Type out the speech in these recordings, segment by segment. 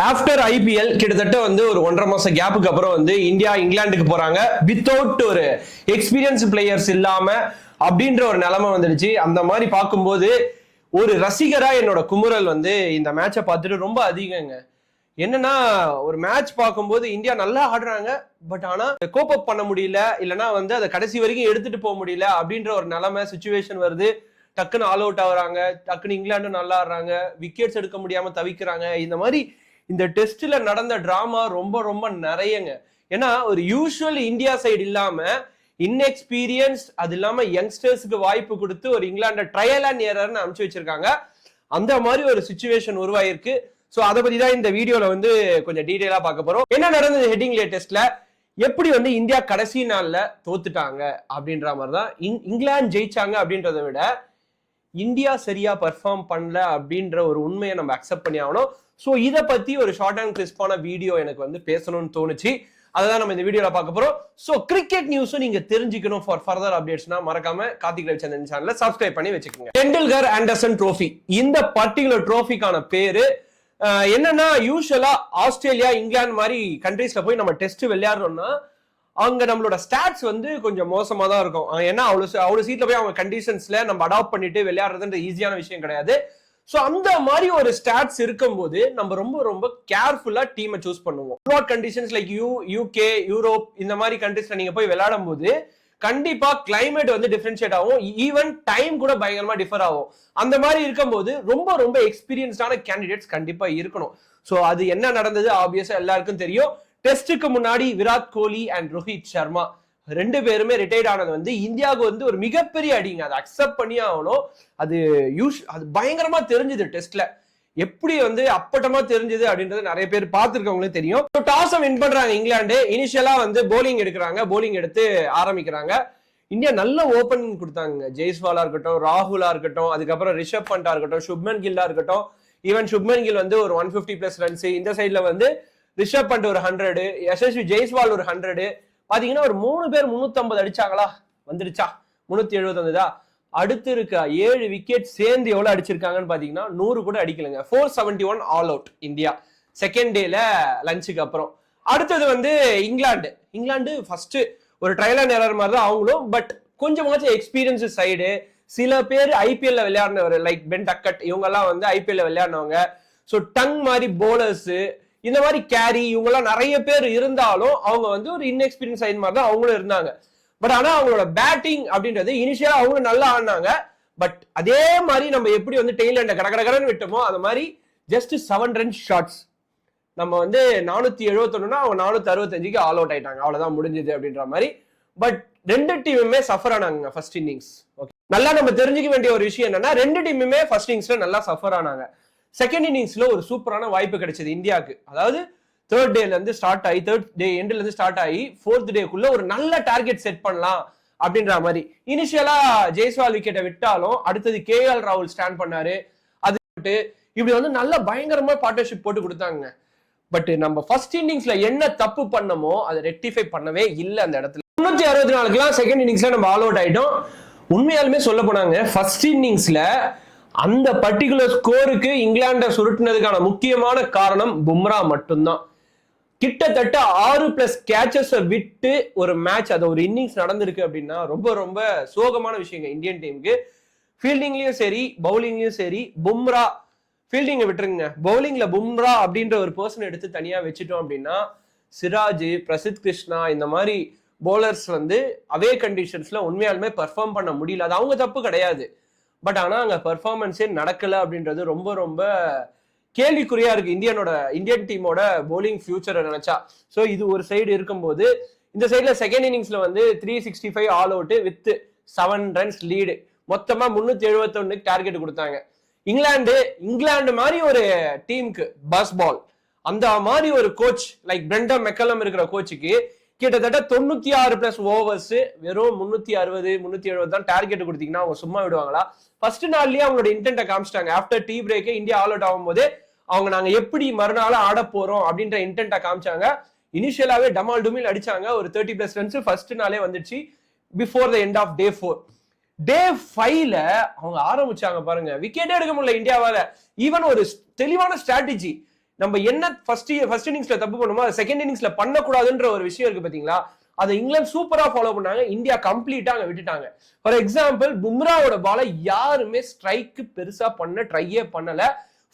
After IPL கிட்டத்தட்ட வந்து ஒரு 1.5 மாச கேப்புக்கு அப்புறம் வந்து இந்தியா இங்கிலாந்துக்கு போறாங்க வித்தவுட் ஒரு எக்ஸ்பீரியன்ஸ் பிளேயர்ஸ் இல்லாம அப்படின்ற ஒரு நிலைமை வந்துடுச்சு. அந்த மாதிரி பார்க்கும்போது ஒரு ரசிகரா என்னோட குமுறல் வந்து இந்த மேட்சை பார்த்துட்டு ரொம்ப அதிகங்க. என்னன்னா ஒரு மேட்ச் பார்க்கும்போது இந்தியா நல்லா ஆடுறாங்க, பட் ஆனா கோப் அப் பண்ண முடியல, இல்லைன்னா வந்து அதை கடைசி வரைக்கும் எடுத்துட்டு போக முடியல அப்படின்ற ஒரு நிலைமை சுச்சுவேஷன் வருது. டக்குன்னு ஆல் அவுட் ஆகுறாங்க, டக்குன்னு இங்கிலாந்து நல்லா ஆடுறாங்க, விக்கெட்ஸ் எடுக்க முடியாம தவிக்கிறாங்க. இந்த மாதிரி இந்த டெஸ்ட்ல நடந்த டிராமா ரொம்ப ரொம்ப நிறையங்க. ஏன்னா ஒரு யூஸ்வல் இந்தியா சைடு இல்லாம இன்எக்ஸ்பீரியன்ஸ், அது இல்லாம யங்ஸ்டர்ஸ்க்கு வாய்ப்பு கொடுத்து ஒரு இங்கிலாந்து ட்ரையல் அண்ட் எரர்னு அனுப்பிச்சு வச்சிருக்காங்க. அந்த மாதிரி ஒரு சுச்சுவேஷன் உருவாயிருக்கு. சோ அதை பத்தி தான் இந்த வீடியோல வந்து கொஞ்சம் டீடைலா பார்க்க போறோம். என்ன நடந்தது ஹெட்டிங் லேட்டஸ்ட்ல, எப்படி வந்து இந்தியா கடைசி நாள்ல தோத்துட்டாங்க அப்படின்ற மாதிரி தான். இங்கிலாந்து ஜெயிச்சாங்க அப்படின்றத விட இந்தியா சரியா பெர்ஃபார்ம் பண்ணல அப்படின்ற ஒரு உண்மையை நம்ம அக்செப்ட் பண்ணி ஆகணும். ஸோ இதை பத்தி ஒரு ஷார்ட் அண்ட் கிறிஸ்பான வீடியோ எனக்கு வந்து பேசணும்னு தோணுச்சு. அதான் நம்ம இந்த வீடியோல பார்க்க போறோம். ஸோ கிரிக்கெட் நியூஸும் நீங்க தெரிஞ்சுக்கணும் ஃபார் ஃபர்தர் அப்டேட்ஸ்னா மறக்காம கார்த்திக் ரவிச்சந்திரன் சேனலை சப்ஸ்கிரைப் பண்ணி வச்சுக்கோங்க. டெண்டுல்கர் ஆண்டர்சன் ட்ரோஃபி, இந்த பர்டிகுலர் ட்ரோஃபிக்கான பேரு என்னன்னா, யூஸ்வலா ஆஸ்திரேலியா இங்கிலாந்து மாதிரி கண்ட்ரீஸ்ல போய் நம்ம டெஸ்ட் விளையாடுறோம்னா அங்க நம்மளோட ஸ்டாட்ஸ் வந்து கொஞ்சம் மோசமா தான் இருக்கும். ஏன்னா அவ்வளவு சீட்ல போய் அவங்க கண்டிஷன்ஸ்ல நம்ம அடாப்ட் பண்ணிட்டு விளையாடுறதுன்ற ஈஸியான விஷயம் கிடையாது. சோ அந்த மாதிரி ஒரு ஸ்டாட்ஸ் இருக்கும்போது நம்ம ரொம்ப ரொம்ப கேர்ஃபுல்லா டீமை சூஸ் பண்ணுவோம். Abroad conditions like UK, Europe இந்த மாதிரி கண்ட்ரீஸ்ல நீங்க போய் விளையாடும் போது கண்டிப்பா கிளைமேட் வந்து டிஃபரன்ஷியேட் ஆகும், ஈவன் டைம் கூட பயங்கரமா டிஃபர் ஆகும். அந்த மாதிரி இருக்கும்போது ரொம்ப ரொம்ப எக்ஸ்பீரியன்ஸ்டான கேண்டிடேட்ஸ் கண்டிப்பா இருக்கணும். சோ அது என்ன நடந்தது ஆப்வியஸா எல்லாருக்கும் தெரியும். டெஸ்டுக்கு முன்னாடி விராட் கோலி அண்ட் ரோஹித் சர்மா ரெண்டு பேருமே ரிட்டையர்ட் ஆனது வந்து இந்தியாவுக்கு வந்து ஒரு மிகப்பெரிய அடிங்க. அதை அக்செப்ட் பண்ணி ஆகணும். அது பயங்கரமா தெரிஞ்சது டெஸ்ட்ல, எப்படி வந்து அப்பட்டமா தெரிஞ்சது அப்படின்றது நிறைய பேர் பார்த்துருக்கவங்களே தெரியும். டாஸ் வின் பண்றாங்க இங்கிலாந்து. இனிஷியலா வந்து போலிங் எடுக்கிறாங்க, போலிங் எடுத்து ஆரம்பிக்கிறாங்க. இந்தியா நல்ல ஓபனிங் கொடுத்தாங்க. ஜெய்ஸ்வாலா இருக்கட்டும், ராகுலா இருக்கட்டும், அதுக்கப்புறம் ரிஷப் பண்டா இருக்கட்டும், சுப்மன் கில்லா இருக்கட்டும். ஈவன் சுப்மன் கில் வந்து ஒரு 150+ ரன்ஸ், இந்த சைட்ல வந்து ரிஷப் பண்ட் ஒரு 100, யசஸ்வி ஜெய்ஸ்வால் ஒரு 100. பாத்தீங்கன்னா ஒரு 3 பேர் 350 அடிச்சாங்களா, வந்துடுச்சா 370 வந்ததா. அடுத்து இருக்க 7 விக்கெட் சேர்ந்து எவ்வளவு அடிச்சிருக்காங்கன்னு பாத்தீங்கன்னா 100 கூட அடிக்கலங்க. 471 ஆல் அவுட் இந்தியா செகண்ட் டேல லஞ்சுக்கு அப்புறம். அடுத்தது வந்து இங்கிலாந்து ஃபர்ஸ்ட் ஒரு ட்ரையல் அண்ட் எரர் மாதிரி தான் அவங்களும், பட் கொஞ்சமாச்சும் எக்ஸ்பீரியன்ஸ் சைடு. சில பேர் ஐபிஎல்ல விளையாடினவர் லைக் பென் டக்கட், இவங்க எல்லாம் வந்து ஐபிஎல்ல விளையாடினவங்க. ஸோ டங் மாதிரி போலர்ஸ், இந்த மாதிரி கேரி, இவங்க எல்லாம் நிறைய பேர் இருந்தாலும் அவங்க வந்து ஒரு இன்எக்ஸ்பீரியன்ஸ் சைடு மாதிரி தான் அவங்களும் இருந்தாங்க. பட் ஆனா அவங்களோட பேட்டிங் அப்படின்றது இனிஷியலா அவங்க நல்லா ஆடினாங்க. பட் அதே மாதிரி நம்ம எப்படி வந்து டெய்லண்ட கடகடன்னு விட்டோமோ அந்த மாதிரி ஜஸ்ட் 7 ரன் ஷாட்ஸ் நம்ம வந்து 471 அவங்க 465க்கு ஆல் அவுட் ஆயிட்டாங்க. அவ்வளவுதான் முடிஞ்சது அப்படின்ற மாதிரி. பட் ரெண்டு டீமுமே சஃபர் ஆனாங்க ஃபர்ஸ்ட் இன்னிங்ஸ். ஓகே, நல்லா நம்ம தெரிஞ்சுக்க வேண்டிய ஒரு விஷயம் என்னன்னா, ரெண்டு டீமுமே ஃபர்ஸ்ட் இன்னிங்ஸ்ல நல்லா சஃபர் ஆனாங்க. செகண்ட் இன்னிங்ஸ்ல ஒரு சூப்பரான வாய்ப்பு கிடைச்சது இந்தியாவுக்கு. அதாவது தேர்ட் டேல இருந்து ஸ்டார்ட் ஆகி, தேர்ட் டே எண்ட்ல இருந்து ஸ்டார்ட் ஆகி ஃபோர்த் டேக்குள்ள ஒரு நல்ல டார்கெட் செட் பண்ணலாம் அப்படின்ற மாதிரி. இனிஷியலா ஜெய்ஸ்வால் விக்கெட்டை விட்டாலும் அடுத்தது கேஎல் ராகுல் ஸ்டாண்ட் பண்ணாரு. அது இப்படி வந்து நல்ல பயங்கரமா பார்ட்னர்ஷிப் போட்டு கொடுத்தாங்க. பட் நம்ம ஃபர்ஸ்ட் இன்னிங்ஸ்ல என்ன தப்பு பண்ணமோ அதை ரெக்டிஃபை பண்ணவே இல்லை அந்த இடத்துல. 364க்குலாம் செகண்ட் இன்னிங்ஸ்ல நம்ம ஆல் அவுட் ஆயிட்டோம். உண்மையாலுமே சொல்ல போனாங்க ஃபர்ஸ்ட் இன்னிங்ஸ்ல அந்த பர்டிகுலர் ஸ்கோருக்கு இங்கிலாண்டை சுருட்டினதுக்கான முக்கியமான காரணம் பும்ரா மட்டும்தான். கிட்டத்தட்ட 6+ கேச்சஸ் விட்டு ஒரு மேட்ச், அது ஒரு இன்னிங்ஸ் நடந்திருக்கு அப்படின்னா ரொம்ப ரொம்ப சோகமான விஷயங்க இந்தியன் டீமுக்கு. ஃபீல்டிங்லயும் சரி பவுலிங்லயும் சரி பும்ரா, ஃபீல்டிங்கை விட்டுருங்க, பவுலிங்ல பும்ரா அப்படின்ற ஒரு பர்சன் எடுத்து தனியா வச்சுட்டோம் அப்படின்னா சிராஜ், பிரசித் கிருஷ்ணா இந்த மாதிரி பவுலர்ஸ் வந்து அவே கண்டிஷன்ஸ்ல உண்மையாலுமே பெர்ஃபார்ம் பண்ண முடியல. அது அவங்க தப்பு கிடையாது. பட் ஆனா அங்க பெர்ஃபார்மன்ஸே நடக்கல அப்படின்றது ரொம்ப ரொம்ப கேள்விக்குறியா இருக்கு இந்தியன் டீமோட பவுலிங் ஃபியூச்சரை நினைச்சா. ஸோ இது ஒரு சைடு இருக்கும்போது, இந்த சைட்ல செகண்ட் இன்னிங்ஸ்ல வந்து 365 all out with 7 runs lead, மொத்தமா 371 டார்கெட் கொடுத்தாங்க. இங்கிலாந்து மாதிரி ஒரு டீமுக்கு பஸ் பால், அந்த மாதிரி ஒரு கோச் லைக் பிரெண்டன் மெக்கலம் இருக்கிற கோச்சுக்கு கிட்டத்தட்ட 96+ ஓவர்ஸ் வெறும் 360 370 தான் டார்கெட் கொடுத்தீங்கன்னா அவங்க சும்மா விடுவாங்களா? ஃபர்ஸ்ட் நாள்லயே அவங்களோட இன்டென்ட்டை காமிச்சிட்டாங்க. After tea break India all out ஆகும்போது அவங்க நாங்க எப்படி மறுநாள் ஆட போறோம் அப்படின்ற இன்டென்ட்டை காமிச்சாங்க. இனிஷியலாவே டமால் டுமில் அடிச்சாங்க. ஒரு 30+ ரன்ஸ் ஃபர்ஸ்ட் நாளே வந்துச்சு பிஃபோர் த எண்ட் ஆஃப் டே 4. டே 5ல அவங்க ஆரம்பிச்சாங்க பாருங்க, விக்கெட்டே எடுக்க முடியல இந்தியாவால. ஈவன் ஒரு தெளிவான ஸ்ட்ராட்டஜி, நம்ம என்ன ஃபர்ஸ்ட் இன்னிங்ஸ்ல தப்பு பண்ணுமோ அது செகண்ட் இன்னிங்ஸ்ல பண்ணக்கூடாதுன்ற ஒரு விஷயம் இருக்கு பாத்தீங்களா, அதை இங்கிலாந்து சூப்பரா ஃபாலோ பண்ணாங்க, இந்தியா கம்ப்ளீட்டா அங்க விட்டுட்டாங்க. ஃபார் எக்ஸாம்பிள் பும்ராவோட பால யாருமே ஸ்ட்ரைக்கு பெருசா ட்ரையே பண்ணல,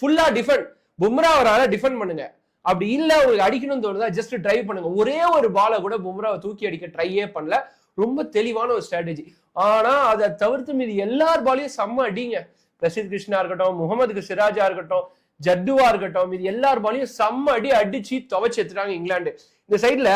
ஃபுல்லா டிஃபெண்ட். பும்ரா அவரால டிஃபெண்ட் பண்ணுங்க, அப்படி இல்ல உங்களுக்கு அடிக்கணும்னு தோணுதா ஜஸ்ட் டிரைவ் பண்ணுங்க. ஒரே ஒரு பால கூட பும்ராவை தூக்கி அடிக்க ட்ரையே பண்ணல, ரொம்ப தெளிவான ஒரு ஸ்ட்ராட்டஜி. ஆனா அதை தவிர்த்து மீது எல்லார் பாலையும் செம்ம அடிங்க. பிரசித் கிருஷ்ணா இருக்கட்டும், முகமது சிராஜா இருக்கட்டும், ஜட்டுவா இருக்கட்டும், இது எல்லார் பாலையும் செம்ம அடிச்சு துவைச்சு எடுத்துட்டாங்க இங்கிலாந்து. இந்த சைட்ல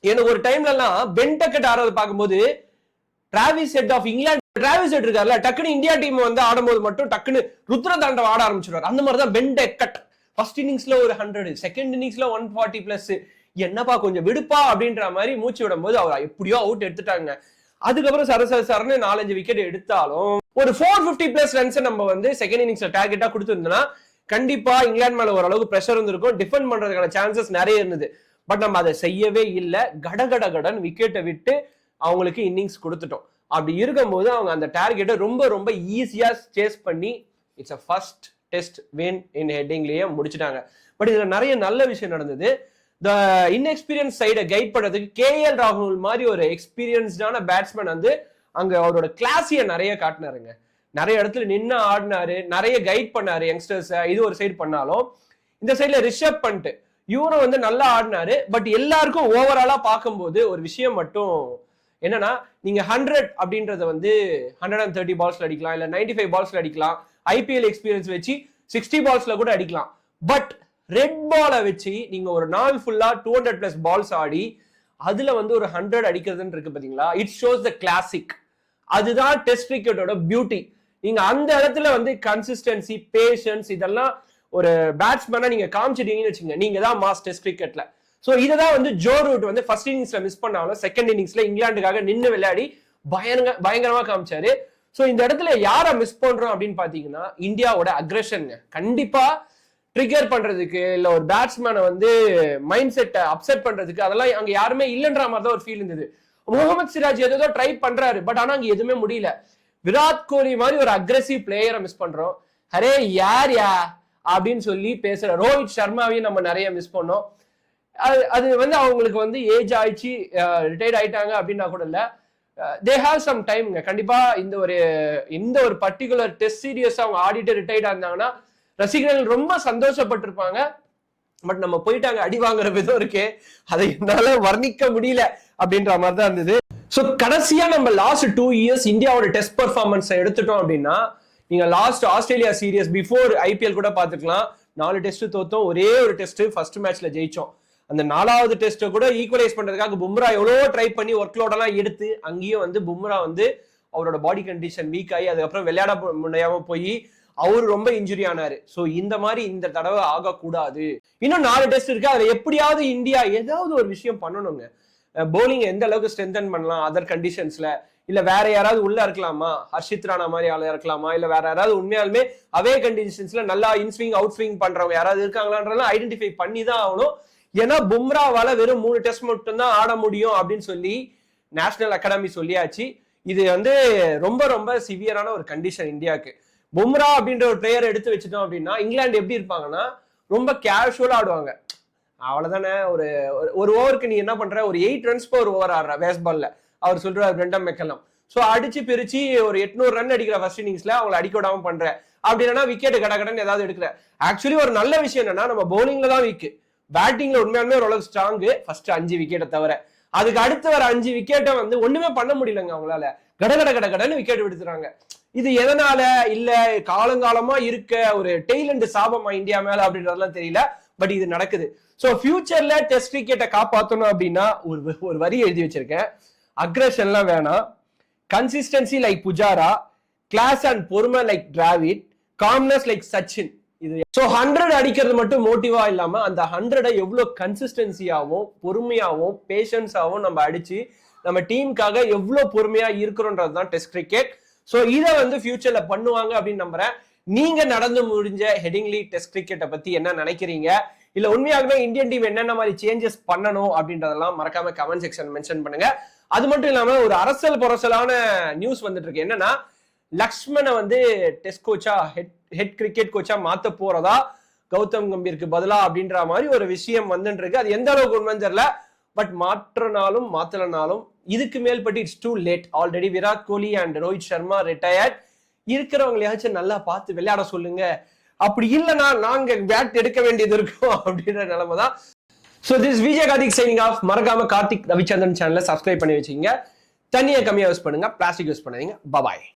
எனக்கு ஒரு டைம்ல எல்லாம் பென் டக்கெட் ஆடுறது பார்க்கும்போது Travis Head of England, Travis Head இருக்காருல்ல, டக்குன்னு இந்தியா டீம் வந்து ஆடும்போது மட்டும் டக்குன்னு ருத்ர தாண்டவ ஆட ஆரம்பிச்சிருவாரு. அந்த மாதிரிதான் பென் டக்கெட். ஃபர்ஸ்ட் இன்னிங்ஸ்ல ஒரு 100, செகண்ட் இன்னிங்ஸ்ல 140+, என்னப்பா கொஞ்சம் விடுப்பா அப்படின்ற மாதிரி மூச்சு விடும் போது அவர் எப்படியோ அவுட் எடுத்துட்டாங்க. அதுக்கப்புறம் சரசரன்னு 4-5 விக்கெட் எடுத்தாலும் ஒரு 450+ ரன்ஸ் நம்ம வந்து செகண்ட் இன்னிங்ஸ்ல டார்கெட்டா கொடுத்துருந்தோம்னா கண்டிப்பா இங்கிலாந்து மேல ஓரளவுக்கு பிரஷர் இருந்திருக்கும், டிஃபெண்ட் பண்றதுக்கான சான்சஸ் நிறைய இருந்தது. பட் நம்ம அதை செய்யவே இல்லை, கடன் விக்கெட்டை விட்டு அவங்களுக்கு இன்னிங்ஸ் கொடுத்துட்டோம். அப்படி இருக்கும்போது அவங்க அந்த டார்கெட்டை ரொம்ப ரொம்ப ஈஸியா சேஸ் பண்ணி it's a first test win in ஹெட்டிங்லயே முடிச்சுட்டாங்க. பட் இதுல நிறைய நல்ல விஷயம் நடந்தது. த இன்எக்ஸ்பீரியன்ஸ் சைடை கைட் பண்றதுக்கு கேஎல் ராகுல் மாதிரி ஒரு எக்ஸ்பீரியன்ஸ்டான பேட்ஸ்மேன் வந்து அங்க அவரோட கிளாஸிய நிறைய காட்டினாருங்க. நிறைய இடத்துல நின்று ஆடினாரு, நிறைய கைட் பண்ணாரு யங்ஸ்டர்ஸ். இது ஒரு சைடு பண்ணாலும் இந்த சைட்ல ரிஷப் பண்ட் இவரும் வந்து நல்லா ஆடினாரு. பட் எல்லாருக்கும் ஓவராலா பார்க்கும்போது ஒரு விஷயம் மட்டும் என்னன்னா, நீங்க 100 அப்படின்றத வந்து 130 பால்ஸ்ல அடிக்கலாம், இல்ல 95 பால்ஸ்ல அடிக்கலாம், ஐபிஎல் எக்ஸ்பீரியன்ஸ் வச்சு 60 பால்ஸ்ல கூட அடிக்கலாம். பட் ரெட் பாலை வச்சு நீங்க ஒரு நாள் ஃபுல்லா 200+ பால்ஸ் ஆடி அதுல வந்து ஒரு 100 அடிக்கிறதுன்னு இருக்கு பாத்தீங்களா, இட் ஷோஸ் த கிளாசிக். அதுதான் டெஸ்ட் கிரிக்கெட்டோட பியூட்டி. நீங்க அந்த இடத்துல வந்து கன்சிஸ்டன்சி, பேஷன்ஸ் இதெல்லாம் ஒரு பேட்ஸ்மேனா நீங்க காமிச்சிட்டீங்கன்னு வச்சுங்க, நீங்க தான் மாஸ் டெஸ்ட் கிரிக்கெட்ல. சோ இததான் வந்து ஜோ ரூட் வந்து ஃபர்ஸ்ட் இன்னிங்ஸ்ல மிஸ் பண்ணாலும் செகண்ட் இன்னிங்ஸ்ல இங்கிலாந்துக்காக நின்று விளையாடி பயங்கரமா காமிச்சாரு. சோ இந்த இடத்துல யாரை மிஸ் பண்றோம் அப்படின்னு பாத்தீங்கன்னா, இந்தியாவோட அக்ரெஷன் கண்டிப்பா ட்ரிகர் பண்றதுக்கு, இல்ல ஒரு பேட்ஸ்மேனை வந்து மைண்ட் செட்டை அப்செட் பண்றதுக்கு அதெல்லாம் அங்க யாருமே இல்லைன்ற மாதிரி தான் ஒரு ஃபீல் இருந்தது. முகமது சிராஜ் ஏதோ ட்ரை பண்றாரு, பட் ஆனா அங்க எதுவுமே முடியல. விராட் கோலி மாதிரி ஒரு அக்ரெசிவ் பிளேயரை மிஸ் பண்றோம். அரே யார் அப்படின்னு சொல்லி பேசுற ரோஹித் சர்மாவையும் நம்ம நிறைய மிஸ் பண்ணோம். அது வந்து அவங்களுக்கு வந்து ஏஜ் ஆயிடுச்சு, ரிட்டையர்ட் ஆயிட்டாங்க அப்படின்னா கூட இல்ல, தே ஹாவ் சம் டைம். கண்டிப்பா இந்த ஒரு பர்டிகுலர் டெஸ்ட் சீரியஸ் அவங்க ஆடிட்டு ரிட்டையர்ட் ஆனாங்கன்னா ரசிகர்கள் ரொம்ப சந்தோஷப்பட்டிருப்பாங்க. பட் நம்ம போயிட்டாங்க, அடி வாங்குற விதம் இருக்கே அதை என்னால வர்ணிக்க முடியல அப்படின்ற மாதிரி தான் இருந்தது. ஸோ கடைசியா நம்ம லாஸ்ட் 2 இயர்ஸ் இந்தியாவோட டெஸ்ட் பெர்ஃபார்மன்ஸ் எடுத்துட்டோம் அப்படின்னா, நீங்க last Australia series before IPL கூட பாத்துக்கலாம். 4 டெஸ்ட் தோத்தோம், ஒரே ஒரு டெஸ்ட் ஃபர்ஸ்ட் மேட்ச்ல ஜெயிச்சோம். அந்த 4வது டெஸ்ட் கூட ஈக்குவலைஸ் பண்றதுக்காக பும்ரா எவ்வளோ ட்ரை பண்ணி ஒர்க் லோட் எல்லாம் எடுத்து அங்கேயும் வந்து பும்ரா வந்து அவரோட பாடி கண்டிஷன் வீக் ஆகி அதுக்கப்புறம் விளையாட முடியாம போய் அவரு ரொம்ப இன்ஜுரி ஆனாரு. சோ இந்த மாதிரி இந்த தடவை ஆகக்கூடாது. இன்னும் 4 டெஸ்ட் இருக்கு, அதுல எப்படியாவது இந்தியா ஏதாவது ஒரு விஷயம் பண்ணணுங்க. போலிங் எந்த அளவுக்கு ஸ்ட்ரென்தன் பண்ணலாம் அதர் கண்டிஷன்ஸ்ல, இல்ல வேற யாராவது உள்ள இருக்கலாமா, ஹர்ஷித் ராணா மாதிரி ஆள இருக்கலாமா, இல்ல வேற யாராவது உண்மையாலுமே அவே கண்டிஷன்ஸ்ல நல்லா இன்ஸ்விங் அவுட் ஸ்விங் பண்றவங்க யாராவது இருக்காங்களான்றதெல்லாம் ஐடென்டிஃபை பண்ணி தான் ஆகணும். ஏன்னா பும்ராவால வெறும் 3 டெஸ்ட் மட்டும் தான் ஆட முடியும் அப்படின்னு சொல்லி நேஷனல் அகாடமி சொல்லியாச்சு. இது வந்து ரொம்ப ரொம்ப சிவியரான ஒரு கண்டிஷன் இந்தியாவுக்கு. பும்ரா அப்படின்ற ஒரு பிளேயர் எடுத்து வச்சுட்டோம் அப்படின்னா இங்கிலாந்து எப்படி இருப்பாங்கன்னா ரொம்ப கேஷுவலா ஆடுவாங்க. அவ்வளவுதானே, ஒரு ஓவருக்கு நீ என்ன பண்ற, ஒரு 8 ரன்ஸ் per ஓவர் ஆடுற பேஸ்பால்ல அவர் சொல்றாரு பிரெண்டன் மெக்கல்லம். சோ அடிச்சு பிரிச்சு ஒரு 800 ரன் அடிக்கிற ஃபர்ஸ்ட் இன்னிங்ஸ்ல அவங்களை அடிக்க விடாம பண்ற அப்படின்னா விக்கெட் கடகடன்னு ஏதாவது எடுக்கிற. ஆக்சுவலி ஒரு நல்ல விஷயம் என்னன்னா நம்ம பவுலிங்ல தான் வீக், பேட்டிங்ல உண்மையாலுமே ஓரளவுக்கு ஸ்ட்ராங். ஃபர்ஸ்ட் 5 விக்கெட்டை தவிர அதுக்கு அடுத்து வர 5 விக்கெட்டை வந்து ஒண்ணுமே பண்ண முடியலங்க அவங்களால, கடகடன்னு விக்கெட் விடுத்துறாங்க. இது எதனால இல்ல காலங்காலமா இருக்க ஒரு டெய்லண்ட் சாபமா இந்தியா மேல அப்படின்றதெல்லாம் தெரியல, பட் இது நடக்குது. சோ ஃபியூச்சர்ல டெஸ்ட் கிரிக்கெட்டை காப்பாற்றணும் அப்படின்னா ஒரு வரி எழுதி வச்சிருக்கேன், அக்ரெஷன்லாம் வேணாம், consistency like Pujara, class and பொறுமை like Dravid, calmness like Sachin. இது சோ 100 அடிக்கிறது மட்டும் மோட்டிவா இல்லாம அந்த 100 எவ்வளவு கன்சிஸ்டன்சியாவும் பொறுமையாவும் பேஷன்ஸாவும் நம்ம அடிச்சு நம்ம டீமுக்காக எவ்வளவு பொறுமையா இருக்கிறோன்றதுதான் டெஸ்ட் கிரிக்கெட். சோ இதை வந்து ஃபியூச்சர்ல பண்ணுவாங்க அப்படின்னு நம்புறேன். நீங்க நடந்து முடிஞ்ச ஹெடிங்லி டெஸ்ட் கிரிக்கெட்டை பத்தி என்ன நினைக்கிறீங்க, இல்ல உண்மையாகவே இந்தியன் டீம் என்னென்ன மாதிரி சேஞ்சஸ் பண்ணணும் அப்படின்றதெல்லாம் மறக்காம கமெண்ட் செக்ஷன் மென்ஷன் பண்ணுங்க. அது மட்டும் இல்லாம ஒரு அரசல் பொரசலான நியூஸ் வந்துட்டு இருக்கு. என்னன்னா லக்ஷ்மனை வந்து டெஸ்ட் கோச்சா ஹெட் கிரிக்கெட் கோச்சா மாத்த போறதா கௌதம் கம்பீருக்கு பதிலா அப்படின்ற மாதிரி ஒரு விஷயம் வந்துட்டு இருக்கு. அது எந்த அளவுக்கு உண்மைன்னு தெரியல. பட் மாற்றனாலும் மாத்தலனாலும் இதுக்கு மேல்பட்டு it's too late. Already Virat Kohli and Rohit Sharma retired. இருக்கிறவங்களையாச்சும் நல்லா பார்த்து விளையாட சொல்லுங்க. அப்படி இல்லைன்னா நாங்க பேட் எடுக்க வேண்டியது இருக்கும் அப்படின்ற நிலைமை தான். So this Vijay Karthik signing off. மறக்காம கார்த்திக் ரவிச்சந்திரன் சேனலை சப்ஸ்கிரைப் பண்ணி வச்சுக்கோங்க. தண்ணியை கம்மியாக யூஸ் பண்ணுங்க, பிளாஸ்டிக் யூஸ் பண்ணாதீங்க. பாய்.